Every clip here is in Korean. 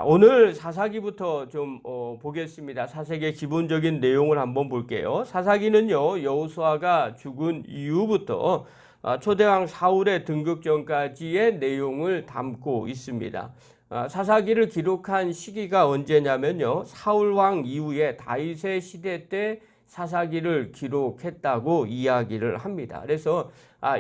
오늘 사사기부터 좀 보겠습니다. 사사기의 기본적인 내용을 한번 볼게요. 사사기는요, 여호수아가 죽은 이후부터 초대왕 사울의 등극 전까지의 내용을 담고 있습니다. 사사기를 기록한 시기가 언제냐면요, 사울왕 이후에 다윗의 시대 때 사사기를 기록했다고 이야기를 합니다. 그래서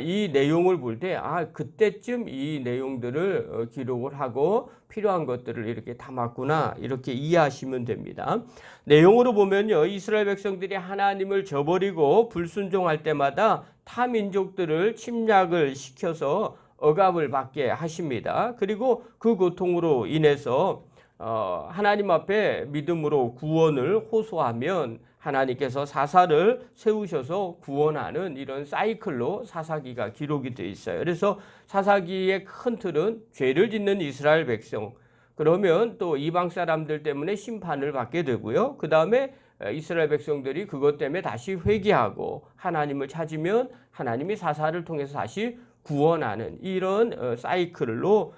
이 내용을 볼 때 그때쯤 이 내용들을 기록을 하고 필요한 것들을 이렇게 담았구나, 이렇게 이해하시면 됩니다. 내용으로 보면요, 이스라엘 백성들이 하나님을 저버리고 불순종할 때마다 타 민족들을 침략을 시켜서 억압을 받게 하십니다. 그리고 그 고통으로 인해서 하나님 앞에 믿음으로 구원을 호소하면 하나님께서 사사를 세우셔서 구원하는 이런 사이클로 사사기가 기록이 되어 있어요. 그래서 사사기의 큰 틀은 죄를 짓는 이스라엘 백성, 그러면 또 이방 사람들 때문에 심판을 받게 되고요. 그 다음에 이스라엘 백성들이 그것 때문에 다시 회개하고 하나님을 찾으면 하나님이 사사를 통해서 다시 구원하는 이런 사이클로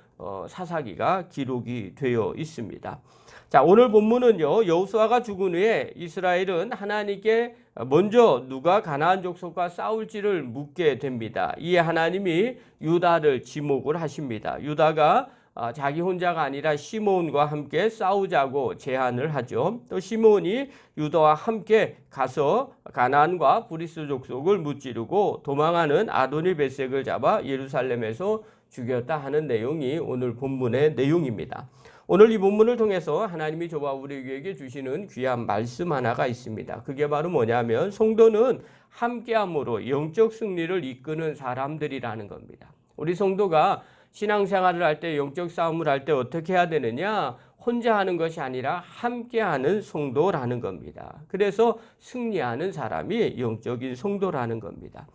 사사기가 기록이 되어 있습니다. 자, 오늘 본문은요, 여호수아가 죽은 후에 이스라엘은 하나님께 먼저 누가 가나안 족속과 싸울지를 묻게 됩니다. 이에 하나님이 유다를 지목을 하십니다. 유다가 자기 혼자가 아니라 시므온과 함께 싸우자고 제안을 하죠. 또 시므온이 유다와 함께 가서 가나안과 브리스 족속을 무찌르고 도망하는 아도니베섹을 잡아 예루살렘에서 죽였다 하는 내용이 오늘 본문의 내용입니다. 오늘 이 본문을 통해서 하나님이 저와 우리에게 주시는 귀한 말씀 하나가 있습니다. 그게 바로 뭐냐면 성도는 함께함으로 영적 승리를 이끄는 사람들이라는 겁니다. 우리 성도가 신앙생활을 할 때, 영적 싸움을 할 때 어떻게 해야 되느냐? 혼자 하는 것이 아니라 함께하는 성도라는 겁니다. 그래서 승리하는 사람이 영적인 성도라는 겁니다.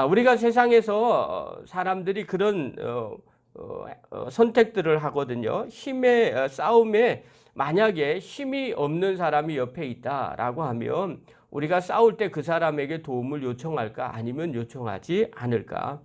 우리가 세상에서 사람들이 그런 선택들을 하거든요. 힘의 싸움에 만약에 힘이 없는 사람이 옆에 있다라고 하면 우리가 싸울 때 그 사람에게 도움을 요청할까, 아니면 요청하지 않을까?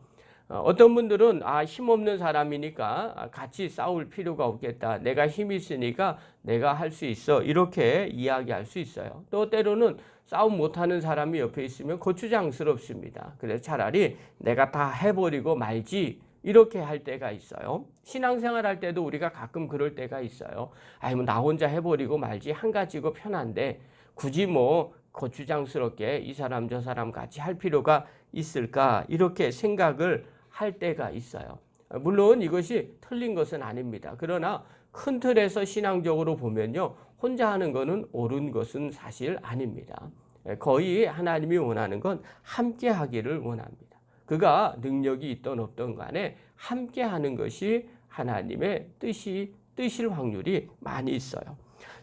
어떤 분들은 힘없는 사람이니까 같이 싸울 필요가 없겠다, 내가 힘이 있으니까 내가 할 수 있어, 이렇게 이야기할 수 있어요. 또 때로는 싸움 못하는 사람이 옆에 있으면 거추장스럽습니다. 그래서 차라리 내가 다 해버리고 말지, 이렇게 할 때가 있어요. 신앙생활 할 때도 우리가 가끔 그럴 때가 있어요. 뭐 나 혼자 해버리고 말지, 한 가지고 편한데 굳이 뭐 거추장스럽게 이 사람 저 사람 같이 할 필요가 있을까, 이렇게 생각을 할 때가 있어요. 물론 이것이 틀린 것은 아닙니다. 그러나 큰 틀에서 신앙적으로 보면요, 혼자 하는 것은 옳은 것은 사실 아닙니다. 거의 하나님이 원하는 건 함께 하기를 원합니다. 그가 능력이 있던 없던 간에 함께 하는 것이 하나님의 뜻일 확률이 많이 있어요.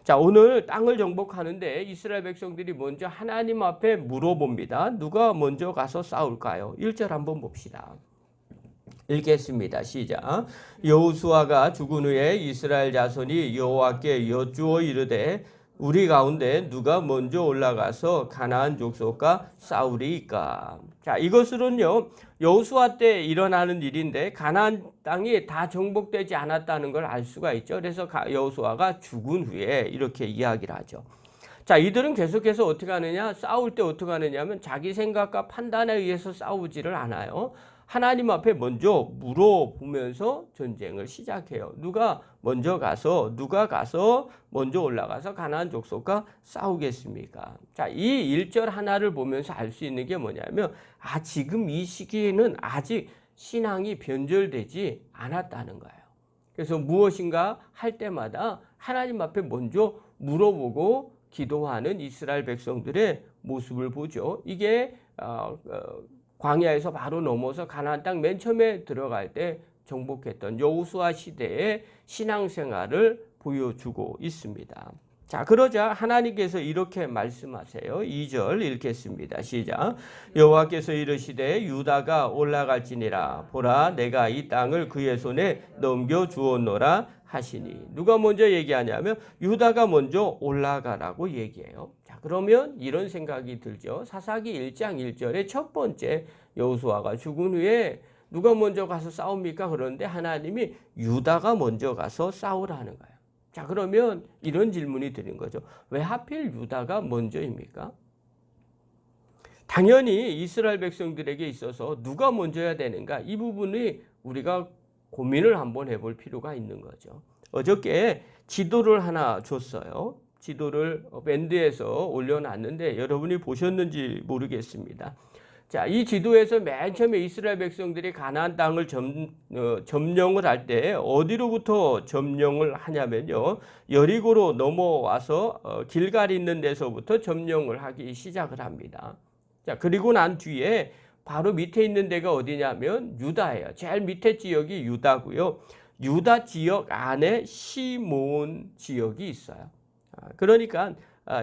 자, 오늘 땅을 정복하는데 이스라엘 백성들이 먼저 하나님 앞에 물어봅니다. 누가 먼저 가서 싸울까요? 1절 한번 봅시다. 읽겠습니다. 시작. 여호수아가 죽은 후에 이스라엘 자손이 여호와께 여쭈어 이르되 우리 가운데 누가 먼저 올라가서 가나안 족속과 싸우리이까. 자, 이것으로는요, 여호수아 때 일어나는 일인데 가나안 땅이 다 정복되지 않았다는 걸 알 수가 있죠. 그래서 여호수아가 죽은 후에 이렇게 이야기를 하죠. 자, 이들은 계속해서 어떻게 하느냐? 싸울 때 어떻게 하느냐면 자기 생각과 판단에 의해서 싸우지를 않아요. 하나님 앞에 먼저 물어보면서 전쟁을 시작해요. 누가 가서 먼저 올라가서 가나안 족속과 싸우겠습니까? 자, 이 1절 하나를 보면서 알 수 있는 게 뭐냐면 지금 이 시기에는 아직 신앙이 변절되지 않았다는 거예요. 그래서 무엇인가 할 때마다 하나님 앞에 먼저 물어보고 기도하는 이스라엘 백성들의 모습을 보죠. 이게 광야에서 바로 넘어서 가나안 땅 맨 처음에 들어갈 때 정복했던 여호수아 시대의 신앙생활을 보여주고 있습니다. 자, 그러자 하나님께서 이렇게 말씀하세요. 2절 읽겠습니다. 시작. 여호와께서 이르시되 유다가 올라갈지니라. 보라, 내가 이 땅을 그의 손에 넘겨주었노라 하시니. 누가 먼저 얘기하냐면 유다가 먼저 올라가라고 얘기해요. 자, 그러면 이런 생각이 들죠. 사사기 1장 1절의 첫 번째, 여호수아가 죽은 후에 누가 먼저 가서 싸웁니까? 그런데 하나님이 유다가 먼저 가서 싸우라는 거예요. 자, 그러면 이런 질문이 드는 거죠. 왜 하필 유다가 먼저입니까? 당연히 이스라엘 백성들에게 있어서 누가 먼저야 되는가? 이 부분이 우리가 고민을 한번 해볼 필요가 있는 거죠. 어저께 지도를 하나 줬어요. 지도를 밴드에서 올려놨는데 여러분이 보셨는지 모르겠습니다. 자, 이 지도에서 맨 처음에 이스라엘 백성들이 가나안 땅을 점령을 할 때 어디로부터 점령을 하냐면요. 여리고로 넘어와서 길갈 있는 데서부터 점령을 하기 시작을 합니다. 자, 그리고 난 뒤에 바로 밑에 있는 데가 어디냐면 유다예요. 제일 밑에 지역이 유다고요. 유다 지역 안에 시몬 지역이 있어요. 그러니까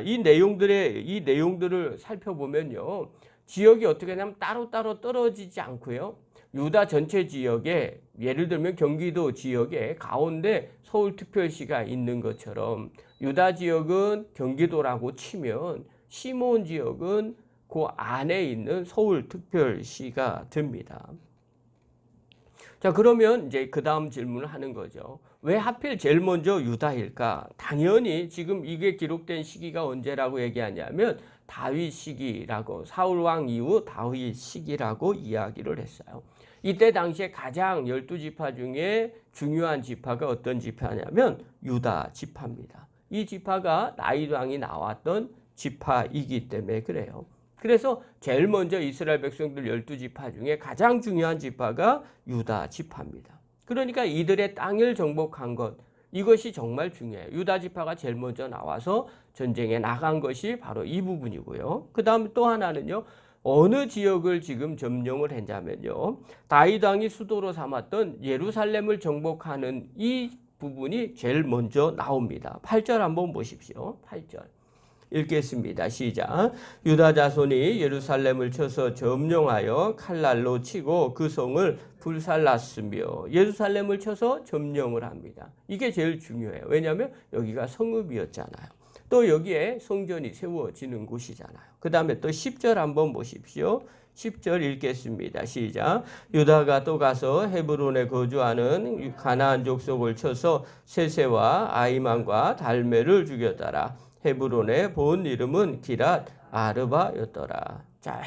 이 내용들을 살펴보면요. 지역이 어떻게 하냐면 따로따로 떨어지지 않고요. 유다 전체 지역에 예를 들면 경기도 지역에 가운데 서울특별시가 있는 것처럼 유다 지역은 경기도라고 치면 시몬 지역은 그 안에 있는 서울특별시가 됩니다. 자, 그러면 이제 그 다음 질문을 하는 거죠. 왜 하필 제일 먼저 유다일까? 당연히 지금 이게 기록된 시기가 언제라고 얘기하냐면 다윗 시기라고, 사울 왕 이후 다윗 시기라고 이야기를 했어요. 이때 당시에 가장 12지파 중에 중요한 지파가 어떤 지파냐면 유다 지파입니다. 이 지파가 다윗 왕이 나왔던 지파이기 때문에 그래요. 그래서 제일 먼저 이스라엘 백성들 12지파 중에 가장 중요한 지파가 유다 지파입니다. 그러니까 이들의 땅을 정복한 것, 이것이 정말 중요해요. 유다 지파가 제일 먼저 나와서 전쟁에 나간 것이 바로 이 부분이고요. 그 다음 또 하나는요. 어느 지역을 지금 점령을 했냐면요. 다윗 왕이 수도로 삼았던 예루살렘을 정복하는 이 부분이 제일 먼저 나옵니다. 8절 한번 보십시오. 8절. 읽겠습니다. 시작. 유다 자손이 예루살렘을 쳐서 점령하여 칼날로 치고 그 성을 불살랐으며 예루살렘을 쳐서 점령을 합니다. 이게 제일 중요해요. 왜냐하면 여기가 성읍이었잖아요. 또 여기에 성전이 세워지는 곳이잖아요. 그 다음에 또 10절 한번 보십시오. 10절 읽겠습니다. 시작. 유다가 또 가서 헤브론에 거주하는 가나안 족속을 쳐서 세세와 아이만과 달메를 죽였더라. 헤브론의 본 이름은 기랏 아르바였더라. 자,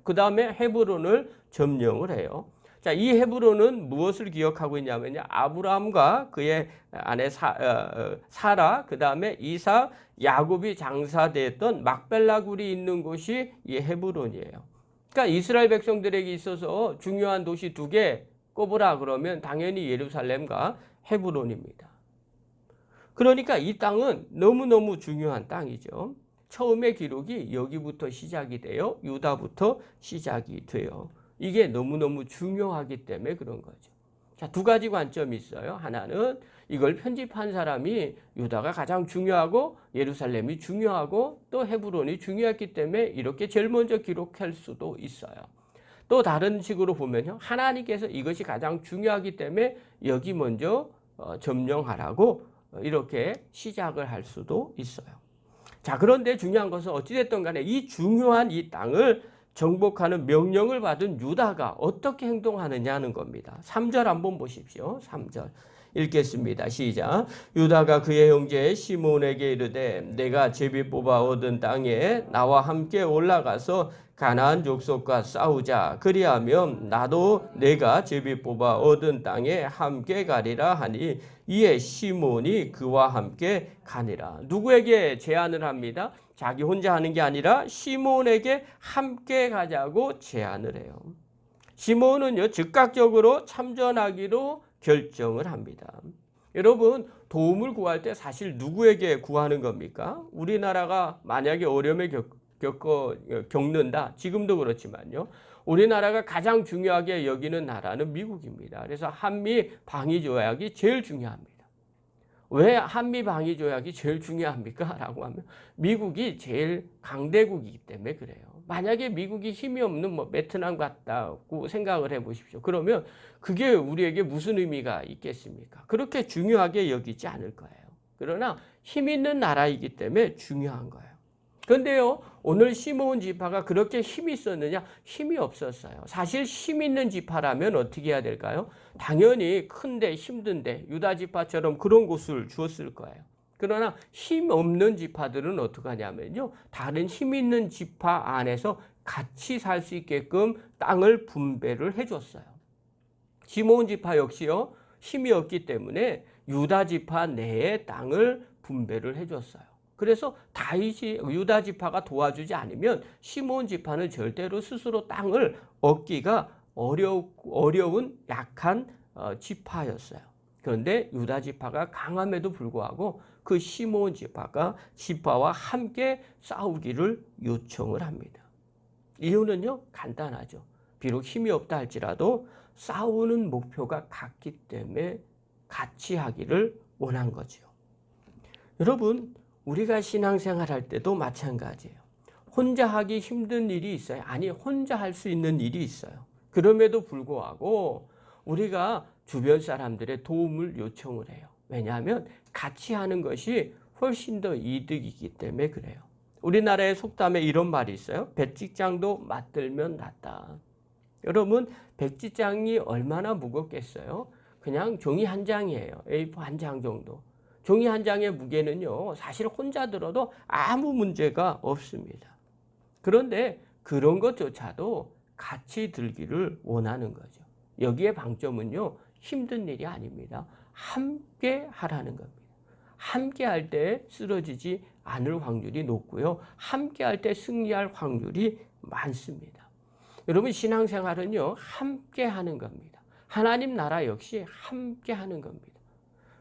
그 다음에 헤브론을 점령을 해요. 자, 이 헤브론은 무엇을 기억하고 있냐면요. 아브라함과 그의 아내 사라, 그 다음에 이삭, 야곱이 장사됐던 막벨라 굴이 있는 곳이 이 헤브론이에요. 그러니까 이스라엘 백성들에게 있어서 중요한 도시 두 개 꼽으라 그러면 당연히 예루살렘과 헤브론입니다. 그러니까 이 땅은 너무너무 중요한 땅이죠. 처음의 기록이 여기부터 시작이 돼요. 유다부터 시작이 돼요. 이게 너무너무 중요하기 때문에 그런 거죠. 자, 두 가지 관점이 있어요. 하나는 이걸 편집한 사람이 유다가 가장 중요하고 예루살렘이 중요하고 또 헤브론이 중요했기 때문에 이렇게 제일 먼저 기록할 수도 있어요. 또 다른 식으로 보면요. 하나님께서 이것이 가장 중요하기 때문에 여기 먼저 점령하라고 이렇게 시작을 할 수도 있어요. 자, 그런데 중요한 것은 어찌됐든 간에 이 중요한 이 땅을 정복하는 명령을 받은 유다가 어떻게 행동하느냐는 겁니다. 3절 한번 보십시오. 3절 읽겠습니다. 시작. 유다가 그의 형제 시몬에게 이르되 내가 제비 뽑아 얻은 땅에 나와 함께 올라가서 가나안 족속과 싸우자. 그리하면 나도 내가 제비 뽑아 얻은 땅에 함께 가리라 하니 이에 시몬이 그와 함께 가니라. 누구에게 제안을 합니다? 자기 혼자 하는 게 아니라 시몬에게 함께 가자고 제안을 해요. 시몬은요, 즉각적으로 참전하기로 결정을 합니다. 여러분, 도움을 구할 때 사실 누구에게 구하는 겁니까? 우리나라가 만약에 어려움을 겪는다. 지금도 그렇지만요. 우리나라가 가장 중요하게 여기는 나라는 미국입니다. 그래서 한미 방위 조약이 제일 중요합니다. 왜 한미 방위 조약이 제일 중요합니까? 라고 하면 미국이 제일 강대국이기 때문에 그래요. 만약에 미국이 힘이 없는 베트남 같다고 생각을 해보십시오. 그러면 그게 우리에게 무슨 의미가 있겠습니까? 그렇게 중요하게 여기지 않을 거예요. 그러나 힘 있는 나라이기 때문에 중요한 거예요. 그런데요, 오늘 시므온 지파가 그렇게 힘이 있었느냐? 힘이 없었어요. 사실 힘 있는 지파라면 어떻게 해야 될까요? 당연히 큰데 힘든데 유다 지파처럼 그런 곳을 주었을 거예요. 그러나 힘 없는 지파들은 어떻게 하냐면요, 다른 힘 있는 지파 안에서 같이 살 수 있게끔 땅을 분배를 해줬어요. 시므온 지파 역시요, 힘이 없기 때문에 유다 지파 내에 땅을 분배를 해줬어요. 그래서 다윗이 유다 지파가 도와주지 않으면 시므온 지파는 절대로 스스로 땅을 얻기가 어려운 약한 지파였어요. 그런데 유다 지파가 강함에도 불구하고 그 시므온 지파와 함께 싸우기를 요청을 합니다. 이유는요, 간단하죠. 비록 힘이 없다 할지라도 싸우는 목표가 같기 때문에 같이 하기를 원한 거죠. 여러분, 우리가 신앙생활 할 때도 마찬가지예요. 혼자 하기 힘든 일이 있어요. 아니, 혼자 할 수 있는 일이 있어요. 그럼에도 불구하고 우리가 주변 사람들의 도움을 요청을 해요. 왜냐하면 같이 하는 것이 훨씬 더 이득이기 때문에 그래요. 우리나라의 속담에 이런 말이 있어요. 백지장도 맞들면 낫다. 여러분, 백지장이 얼마나 무겁겠어요? 그냥 종이 한 장이에요. A4 한 장 정도. 종이 한 장의 무게는요, 사실 혼자 들어도 아무 문제가 없습니다. 그런데 그런 것조차도 같이 들기를 원하는 거죠. 여기에 방점은요, 힘든 일이 아닙니다. 함께 하라는 겁니다. 함께 할 때 쓰러지지 않을 확률이 높고요, 함께 할 때 승리할 확률이 많습니다. 여러분, 신앙생활은요, 함께 하는 겁니다. 하나님 나라 역시 함께 하는 겁니다.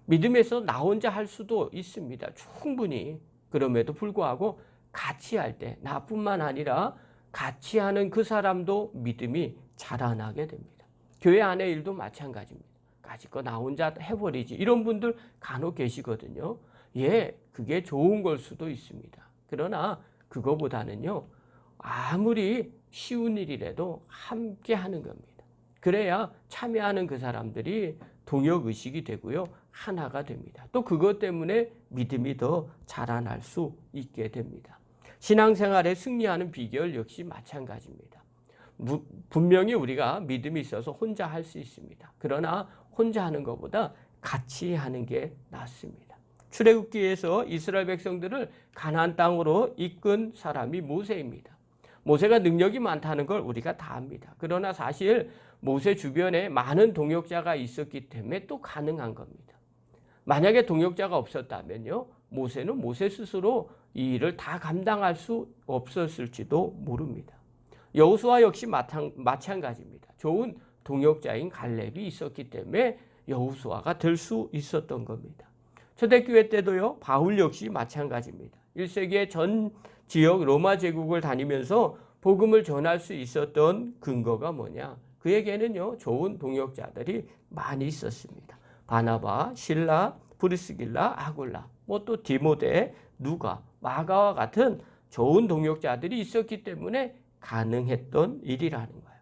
믿음에서 나 혼자 할 수도 있습니다. 충분히. 그럼에도 불구하고 같이 할 때 나뿐만 아니라 같이 하는 그 사람도 믿음이 자라나게 됩니다. 교회 안의 일도 마찬가지입니다. 가지고 나 혼자 해버리지, 이런 분들 간혹 계시거든요. 예, 그게 좋은 걸 수도 있습니다. 그러나 그거보다는요, 아무리 쉬운 일이라도 함께 하는 겁니다. 그래야 참여하는 그 사람들이 동역의식이 되고요, 하나가 됩니다. 또 그것 때문에 믿음이 더 자라날 수 있게 됩니다. 신앙생활에 승리하는 비결 역시 마찬가지입니다. 분명히 우리가 믿음이 있어서 혼자 할 수 있습니다. 그러나 혼자 하는 것보다 같이 하는 게 낫습니다. 출애굽기에서 이스라엘 백성들을 가나안 땅으로 이끈 사람이 모세입니다. 모세가 능력이 많다는 걸 우리가 다 압니다. 그러나 사실 모세 주변에 많은 동역자가 있었기 때문에 또 가능한 겁니다. 만약에 동역자가 없었다면요, 모세는 모세 스스로 이 일을 다 감당할 수 없었을지도 모릅니다. 여호수아 역시 마찬가지입니다. 좋은 동역자인 갈렙이 있었기 때문에 여호수아가 될 수 있었던 겁니다. 초대교회 때도요, 바울 역시 마찬가지입니다. 1세기의 전 지역 로마 제국을 다니면서 복음을 전할 수 있었던 근거가 뭐냐? 그에게는요, 좋은 동역자들이 많이 있었습니다. 바나바, 실라, 브리스길라, 아굴라, 또 디모데, 누가, 마가와 같은 좋은 동역자들이 있었기 때문에 가능했던 일이라는 거예요.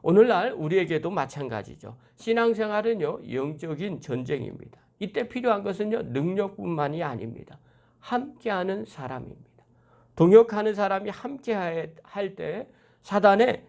오늘날 우리에게도 마찬가지죠. 신앙생활은요, 영적인 전쟁입니다. 이때 필요한 것은요, 능력뿐만이 아닙니다. 함께하는 사람입니다. 동역하는 사람이 함께 할 때 사단의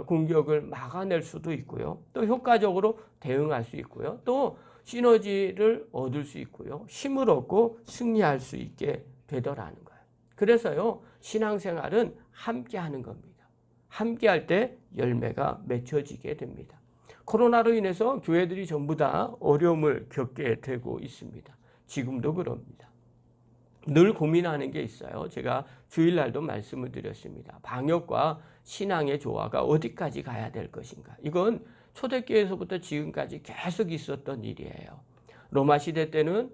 공격을 막아낼 수도 있고요, 또 효과적으로 대응할 수 있고요, 또 시너지를 얻을 수 있고요, 힘을 얻고 승리할 수 있게 되더라는 거예요. 그래서요, 신앙생활은 함께 하는 겁니다. 함께 할 때 열매가 맺혀지게 됩니다. 코로나로 인해서 교회들이 전부 다 어려움을 겪게 되고 있습니다. 지금도 그럽니다. 늘 고민하는 게 있어요. 제가 주일날도 말씀을 드렸습니다. 방역과 신앙의 조화가 어디까지 가야 될 것인가. 이건 초대교회에서부터 지금까지 계속 있었던 일이에요. 로마 시대 때는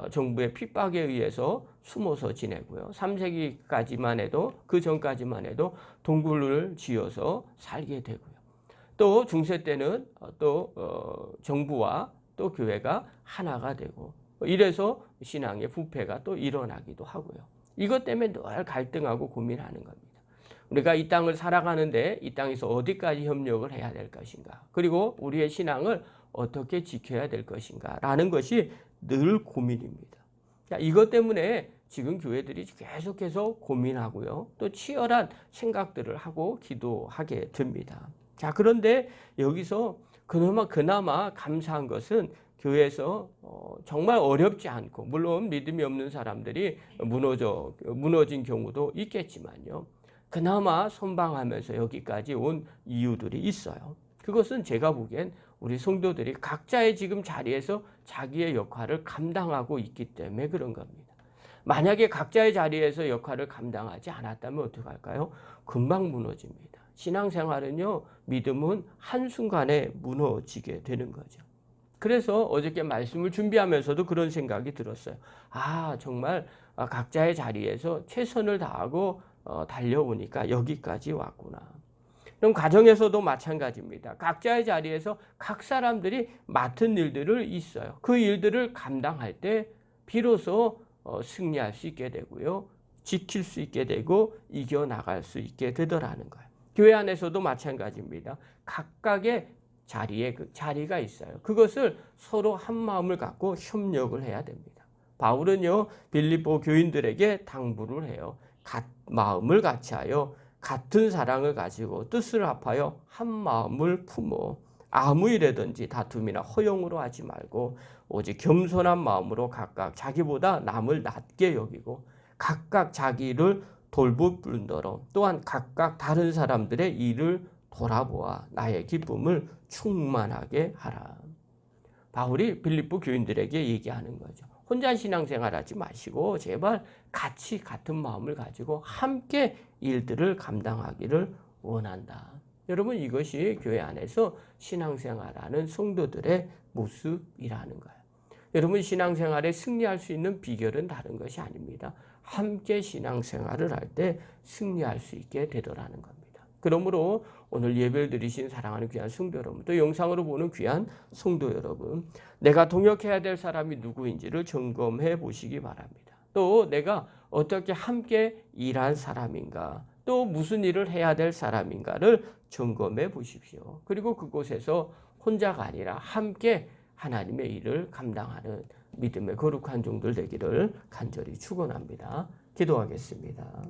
정부의 핍박에 의해서 숨어서 지내고요. 3세기까지만 해도, 그 전까지만 해도 동굴을 지어서 살게 되고요. 또 중세 때는 또 정부와 또 교회가 하나가 되고, 이래서 신앙의 부패가 또 일어나기도 하고요. 이것 때문에 늘 갈등하고 고민하는 겁니다. 우리가 이 땅을 살아가는데 이 땅에서 어디까지 협력을 해야 될 것인가, 그리고 우리의 신앙을 어떻게 지켜야 될 것인가 라는 것이 늘 고민입니다. 이것 때문에 지금 교회들이 계속해서 고민하고요. 또 치열한 생각들을 하고 기도하게 됩니다. 자, 그런데 여기서 그나마 감사한 것은 교회에서 정말 어렵지 않고, 물론 믿음이 없는 사람들이 무너진 경우도 있겠지만요. 그나마 선방하면서 여기까지 온 이유들이 있어요. 그것은 제가 보기엔 우리 성도들이 각자의 지금 자리에서 자기의 역할을 감당하고 있기 때문에 그런 겁니다. 만약에 각자의 자리에서 역할을 감당하지 않았다면 어떡할까요? 금방 무너집니다. 신앙생활은요, 믿음은 한순간에 무너지게 되는 거죠. 그래서 어저께 말씀을 준비하면서도 그런 생각이 들었어요. 정말 각자의 자리에서 최선을 다하고 달려오니까 여기까지 왔구나. 그럼 가정에서도 마찬가지입니다. 각자의 자리에서 각 사람들이 맡은 일들을 있어요. 그 일들을 감당할 때 비로소 승리할 수 있게 되고요. 지킬 수 있게 되고 이겨나갈 수 있게 되더라는 거예요. 교회 안에서도 마찬가지입니다. 각각의 자리가 있어요. 그것을 서로 한 마음을 갖고 협력을 해야 됩니다. 바울은요, 빌립보 교인들에게 당부를 해요. 마음을 같이 하여 같은 사랑을 가지고 뜻을 합하여 한 마음을 품어 아무 일에든지 다툼이나 허용으로 하지 말고 오직 겸손한 마음으로 각각 자기보다 남을 낮게 여기고 각각 자기 일을 돌볼 뿐더러 또한 각각 다른 사람들의 일을 돌아보아 나의 기쁨을 충만하게 하라. 바울이 빌립보 교인들에게 얘기하는 거죠. 혼자 신앙생활하지 마시고 제발 같은 마음을 가지고 함께 일들을 감당하기를 원한다. 여러분, 이것이 교회 안에서 신앙생활하는 성도들의 모습이라는 거예요. 여러분, 신앙생활에 승리할 수 있는 비결은 다른 것이 아닙니다. 함께 신앙생활을 할 때 승리할 수 있게 되더라는 겁니다. 그러므로 오늘 예배를 드리신 사랑하는 귀한 성도 여러분, 또 영상으로 보는 귀한 성도 여러분, 내가 동역해야 될 사람이 누구인지를 점검해 보시기 바랍니다. 또 내가 어떻게 함께 일할 사람인가, 또 무슨 일을 해야 될 사람인가를 점검해 보십시오. 그리고 그곳에서 혼자가 아니라 함께 하나님의 일을 감당하는 믿음의 거룩한 종들 되기를 간절히 축원합니다. 기도하겠습니다.